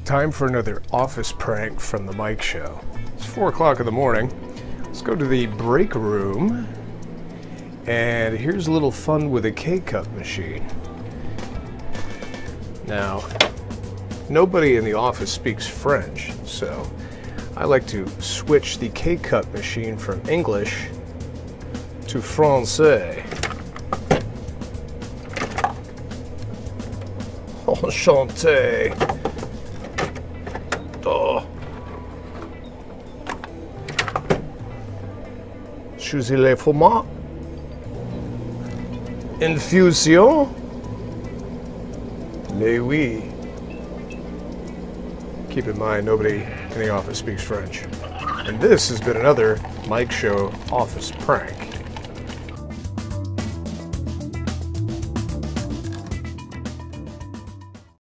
Time for another office prank from the Mike Show. It's 4 o'clock in the morning. Let's go to the break room. And here's a little fun with a K-cup machine. Now, nobody in the office speaks French, so I like to switch the K-cup machine from English to Francais. Enchanté. Oh. Choosez les formats. Infusion. Mais oui. Keep in mind, nobody in the office speaks French. And this has been another Mike Show office prank.